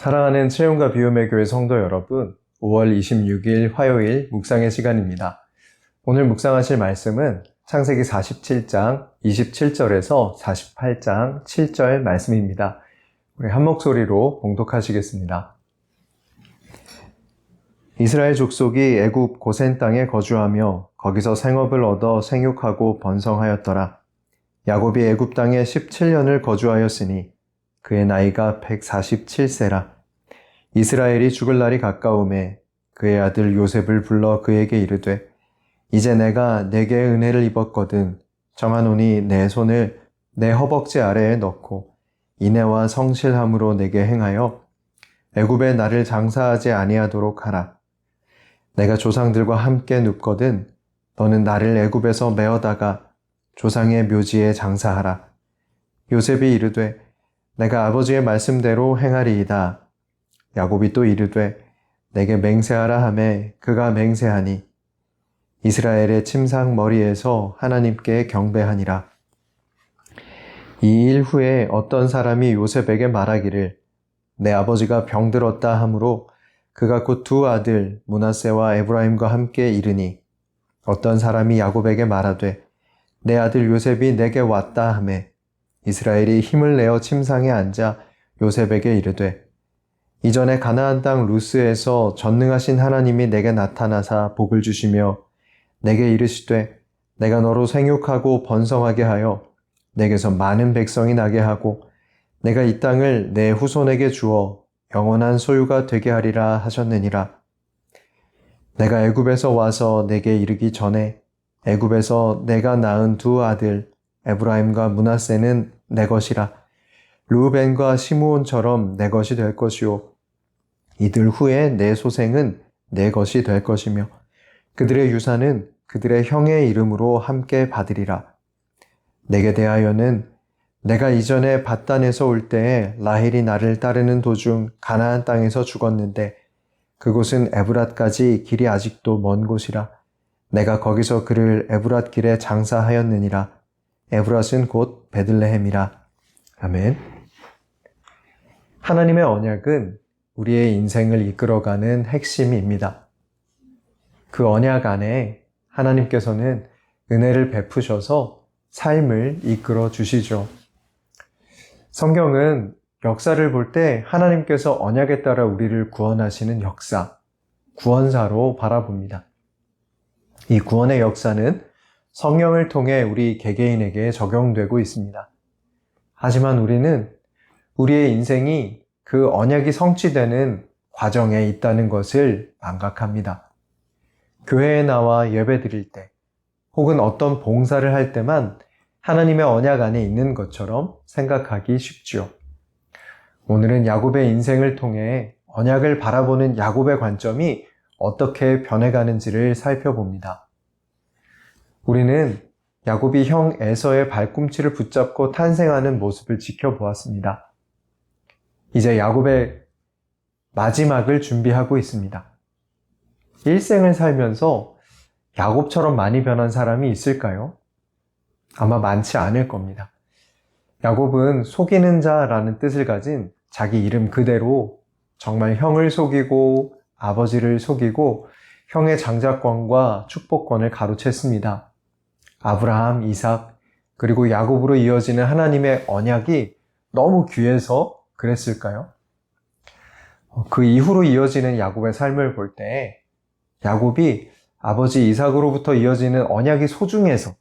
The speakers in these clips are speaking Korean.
사랑하는 채용과 비움의 교회 성도 여러분, 5월 26일 화요일 묵상의 시간입니다. 오늘 묵상하실 말씀은 창세기 47장 27절에서 48장 7절 말씀입니다. 우리 한 목소리로 봉독하시겠습니다. 이스라엘 족속이 애굽 고센 땅에 거주하며 거기서 생업을 얻어 생육하고 번성하였더라. 야곱이 애굽 땅에 17년을 거주하였으니 그의 나이가 147세라. 이스라엘이 죽을 날이 가까우매 그의 아들 요셉을 불러 그에게 이르되 이제 내가 내게 은혜를 입었거든 정하노니 내 손을 내 허벅지 아래에 넣고 인애와 성실함으로 내게 행하여 애굽에 나를 장사하지 아니하도록 하라. 내가 조상들과 함께 눕거든 너는 나를 애굽에서 메어다가 조상의 묘지에 장사하라. 요셉이 이르되 내가 아버지의 말씀대로 행하리이다. 야곱이 또 이르되 내게 맹세하라 하매 그가 맹세하니 이스라엘의 침상 머리에서 하나님께 경배하니라. 이 일 후에 어떤 사람이 요셉에게 말하기를 내 아버지가 병들었다 하므로 그가 곧 두 아들 므낫세와 에브라임과 함께 이르니 어떤 사람이 야곱에게 말하되 내 아들 요셉이 내게 왔다 하매 이스라엘이 힘을 내어 침상에 앉아 요셉에게 이르되 이전에 가나안 땅 루스에서 전능하신 하나님이 내게 나타나사 복을 주시며 내게 이르시되 내가 너로 생육하고 번성하게 하여 내게서 많은 백성이 나게 하고 내가 이 땅을 내 후손에게 주어 영원한 소유가 되게 하리라 하셨느니라. 내가 애굽에서 와서 내게 이르기 전에 애굽에서 내가 낳은 두 아들 에브라임과 므낫세는 내 것이라. 르우벤과 시므온처럼 내 것이 될 것이요 이들 후에 내 소생은 내 것이 될 것이며 그들의 유산은 그들의 형의 이름으로 함께 받으리라. 내게 대하여는 내가 이전에 밧단에서 올 때에 라헬이 나를 따르는 도중 가나안 땅에서 죽었는데 그곳은 에브랏까지 길이 아직도 먼 곳이라. 내가 거기서 그를 에브랏 길에 장사하였느니라. 에브랏은 곧 베들레헴이라. 아멘. 하나님의 언약은 우리의 인생을 이끌어가는 핵심입니다. 그 언약 안에 하나님께서는 은혜를 베푸셔서 삶을 이끌어 주시죠. 성경은 역사를 볼 때 하나님께서 언약에 따라 우리를 구원하시는 역사, 구원사로 바라봅니다. 이 구원의 역사는 성령을 통해 우리 개개인에게 적용되고 있습니다. 하지만 우리는 우리의 인생이 그 언약이 성취되는 과정에 있다는 것을 망각합니다. 교회에 나와 예배 드릴 때 혹은 어떤 봉사를 할 때만 하나님의 언약 안에 있는 것처럼 생각하기 쉽지요. 오늘은 야곱의 인생을 통해 언약을 바라보는 야곱의 관점이 어떻게 변해가는지를 살펴봅니다. 우리는 야곱이 형 에서의 발꿈치를 붙잡고 탄생하는 모습을 지켜보았습니다. 이제 야곱의 마지막을 준비하고 있습니다. 일생을 살면서 야곱처럼 많이 변한 사람이 있을까요? 아마 많지 않을 겁니다. 야곱은 속이는 자라는 뜻을 가진 자기 이름 그대로 정말 형을 속이고 아버지를 속이고 형의 장자권과 축복권을 가로챘습니다. 아브라함, 이삭, 그리고 야곱으로 이어지는 하나님의 언약이 너무 귀해서 그랬을까요? 그 이후로 이어지는 야곱의 삶을 볼 때 야곱이 아버지 이삭으로부터 이어지는 언약이 소중해서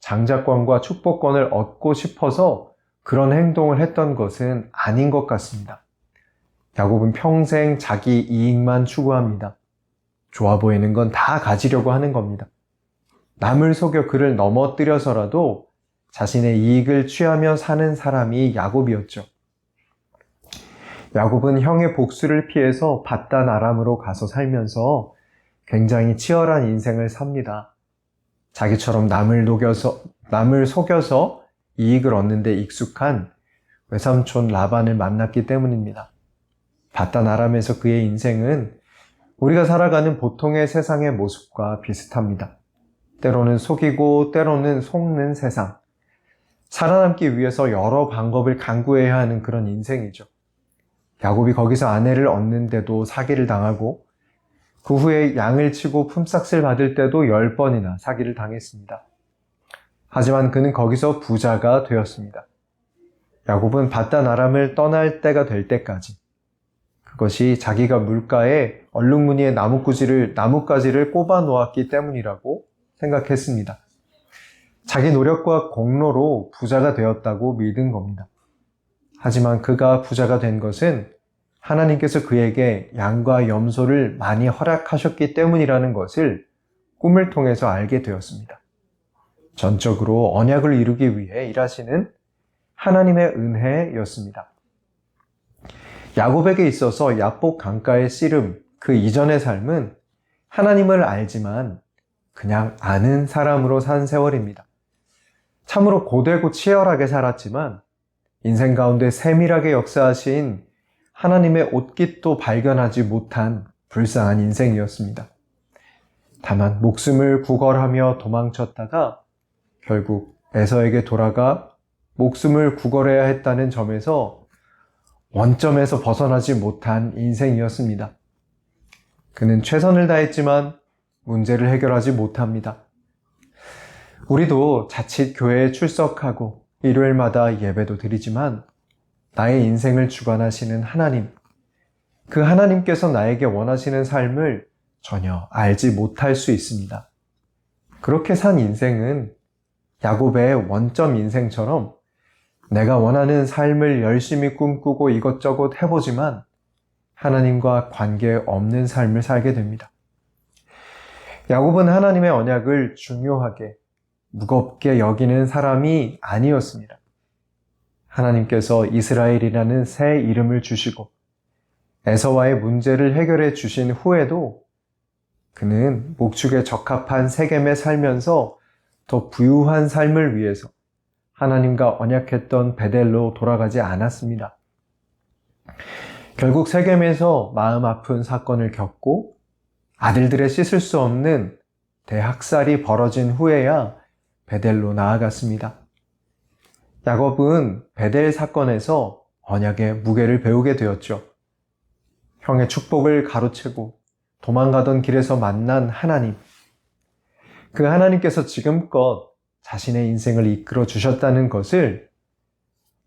장자권과 축복권을 얻고 싶어서 그런 행동을 했던 것은 아닌 것 같습니다. 야곱은 평생 자기 이익만 추구합니다. 좋아 보이는 건 다 가지려고 하는 겁니다. 남을 속여 그를 넘어뜨려서라도 자신의 이익을 취하며 사는 사람이 야곱이었죠. 야곱은 형의 복수를 피해서 밧단 아람으로 가서 살면서 굉장히 치열한 인생을 삽니다. 자기처럼 남을 속여서 이익을 얻는 데 익숙한 외삼촌 라반을 만났기 때문입니다. 밧단 아람에서 그의 인생은 우리가 살아가는 보통의 세상의 모습과 비슷합니다. 때로는 속이고 때로는 속는 세상. 살아남기 위해서 여러 방법을 강구해야 하는 그런 인생이죠. 야곱이 거기서 아내를 얻는데도 사기를 당하고 그 후에 양을 치고 품삯을 받을 때도 10번이나 사기를 당했습니다. 하지만 그는 거기서 부자가 되었습니다. 야곱은 밧단 아람을 떠날 때가 될 때까지 그것이 자기가 물가에 얼룩무늬의 나뭇가지를 꼽아 놓았기 때문이라고 생각했습니다. 자기 노력과 공로로 부자가 되었다고 믿은 겁니다. 하지만 그가 부자가 된 것은 하나님께서 그에게 양과 염소를 많이 허락하셨기 때문이라는 것을 꿈을 통해서 알게 되었습니다. 전적으로 언약을 이루기 위해 일하시는 하나님의 은혜였습니다. 야곱에게 있어서 야복 강가의 씨름, 그 이전의 삶은 하나님을 알지만 그냥 아는 사람으로 산 세월입니다. 참으로 고되고 치열하게 살았지만 인생 가운데 세밀하게 역사하신 하나님의 옷깃도 발견하지 못한 불쌍한 인생이었습니다. 다만 목숨을 구걸하며 도망쳤다가 결국 에서에게 돌아가 목숨을 구걸해야 했다는 점에서 원점에서 벗어나지 못한 인생이었습니다. 그는 최선을 다했지만 문제를 해결하지 못합니다. 우리도 자칫 교회에 출석하고 일요일마다 예배도 드리지만 나의 인생을 주관하시는 하나님, 그 하나님께서 나에게 원하시는 삶을 전혀 알지 못할 수 있습니다. 그렇게 산 인생은 야곱의 원점 인생처럼 내가 원하는 삶을 열심히 꿈꾸고 이것저것 해보지만 하나님과 관계없는 삶을 살게 됩니다. 야곱은 하나님의 언약을 중요하게, 무겁게 여기는 사람이 아니었습니다. 하나님께서 이스라엘이라는 새 이름을 주시고 에서와의 문제를 해결해 주신 후에도 그는 목축에 적합한 세겜에 살면서 더 부유한 삶을 위해서 하나님과 언약했던 베델로 돌아가지 않았습니다. 결국 세겜에서 마음 아픈 사건을 겪고 아들들의 씻을 수 없는 대학살이 벌어진 후에야 베델로 나아갔습니다. 야곱은 베델 사건에서 언약의 무게를 배우게 되었죠. 형의 축복을 가로채고 도망가던 길에서 만난 하나님. 그 하나님께서 지금껏 자신의 인생을 이끌어 주셨다는 것을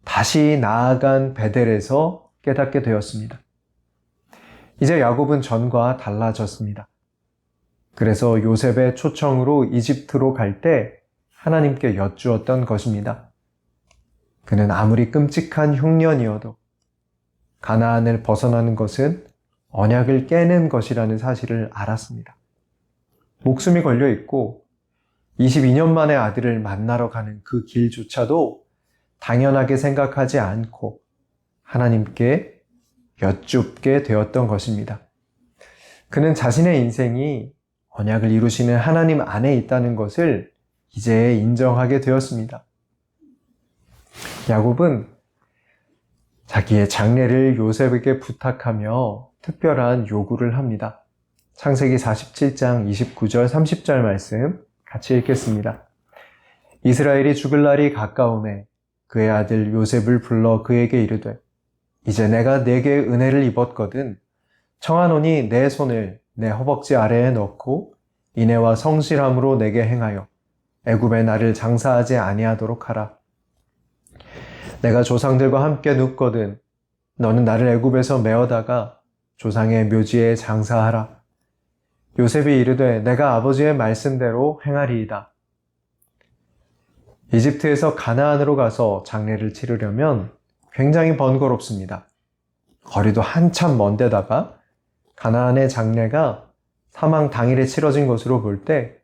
다시 나아간 베델에서 깨닫게 되었습니다. 이제 야곱은 전과 달라졌습니다. 그래서 요셉의 초청으로 이집트로 갈 때 하나님께 여쭈었던 것입니다. 그는 아무리 끔찍한 흉년이어도 가나안을 벗어나는 것은 언약을 깨는 것이라는 사실을 알았습니다. 목숨이 걸려 있고 22년 만에 아들을 만나러 가는 그 길조차도 당연하게 생각하지 않고 하나님께 여쭙게 되었던 것입니다. 그는 자신의 인생이 언약을 이루시는 하나님 안에 있다는 것을 이제 인정하게 되었습니다. 야곱은 자기의 장례를 요셉에게 부탁하며 특별한 요구를 합니다. 창세기 47장 29절 30절 말씀 같이 읽겠습니다. 이스라엘이 죽을 날이 가까우매 그의 아들 요셉을 불러 그에게 이르되 이제 내가 네게 은혜를 입었거든 청하노니 내 손을 내 허벅지 아래에 넣고 인애와 성실함으로 내게 행하여 애굽에 나를 장사하지 아니하도록 하라. 내가 조상들과 함께 눕거든 너는 나를 애굽에서 메어다가 조상의 묘지에 장사하라. 요셉이 이르되 내가 아버지의 말씀대로 행하리이다. 이집트에서 가나안으로 가서 장례를 치르려면 굉장히 번거롭습니다. 거리도 한참 먼 데다가 가나안의 장례가 사망 당일에 치러진 것으로 볼 때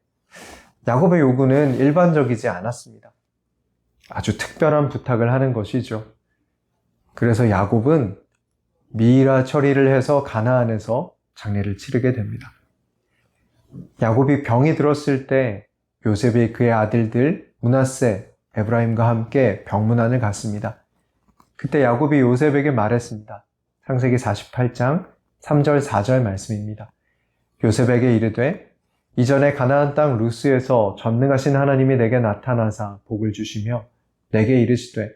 야곱의 요구는 일반적이지 않았습니다. 아주 특별한 부탁을 하는 것이죠. 그래서 야곱은 미이라 처리를 해서 가나안에서 장례를 치르게 됩니다. 야곱이 병이 들었을 때 요셉이 그의 아들들 므낫세, 에브라임과 함께 병문안을 갔습니다. 그때 야곱이 요셉에게 말했습니다. 창세기 48장 3절 4절 말씀입니다. 요셉에게 이르되 이전에 가나안 땅 루스에서 전능하신 하나님이 내게 나타나사 복을 주시며 내게 이르시되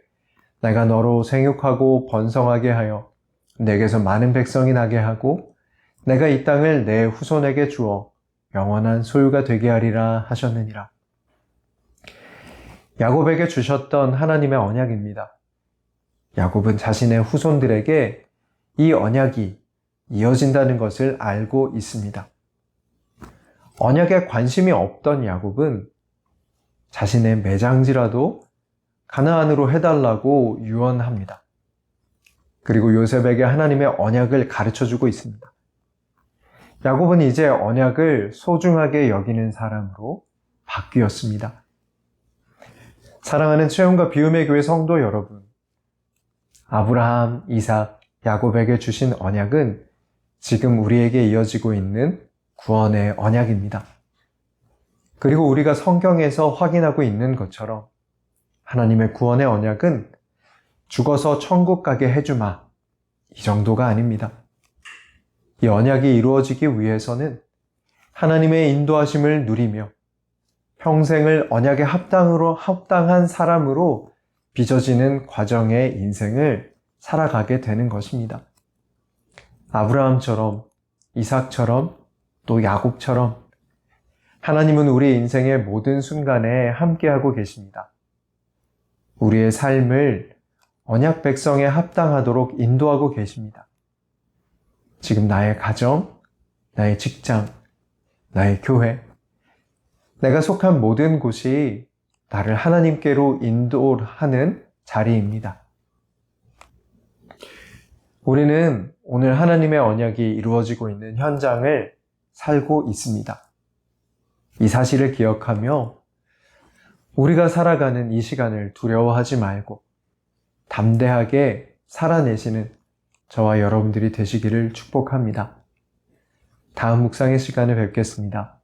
내가 너로 생육하고 번성하게 하여 내게서 많은 백성이 나게 하고 내가 이 땅을 내 후손에게 주어 영원한 소유가 되게 하리라 하셨느니라. 야곱에게 주셨던 하나님의 언약입니다. 야곱은 자신의 후손들에게 이 언약이 이어진다는 것을 알고 있습니다. 언약에 관심이 없던 야곱은 자신의 매장지라도 가나안으로 해달라고 유언합니다. 그리고 요셉에게 하나님의 언약을 가르쳐주고 있습니다. 야곱은 이제 언약을 소중하게 여기는 사람으로 바뀌었습니다. 사랑하는 체험과 비움의 교회 성도 여러분, 아브라함, 이삭, 야곱에게 주신 언약은 지금 우리에게 이어지고 있는 구원의 언약입니다. 그리고 우리가 성경에서 확인하고 있는 것처럼 하나님의 구원의 언약은 죽어서 천국 가게 해주마, 이 정도가 아닙니다. 이 언약이 이루어지기 위해서는 하나님의 인도하심을 누리며 평생을 언약에 합당한 사람으로 빚어지는 과정의 인생을 살아가게 되는 것입니다. 아브라함처럼, 이삭처럼, 또 야곱처럼 하나님은 우리 인생의 모든 순간에 함께하고 계십니다. 우리의 삶을 언약 백성에 합당하도록 인도하고 계십니다. 지금 나의 가정, 나의 직장, 나의 교회, 내가 속한 모든 곳이 나를 하나님께로 인도하는 자리입니다. 우리는 오늘 하나님의 언약이 이루어지고 있는 현장을 살고 있습니다. 이 사실을 기억하며 우리가 살아가는 이 시간을 두려워하지 말고 담대하게 살아내시는 저와 여러분들이 되시기를 축복합니다. 다음 묵상의 시간에 뵙겠습니다.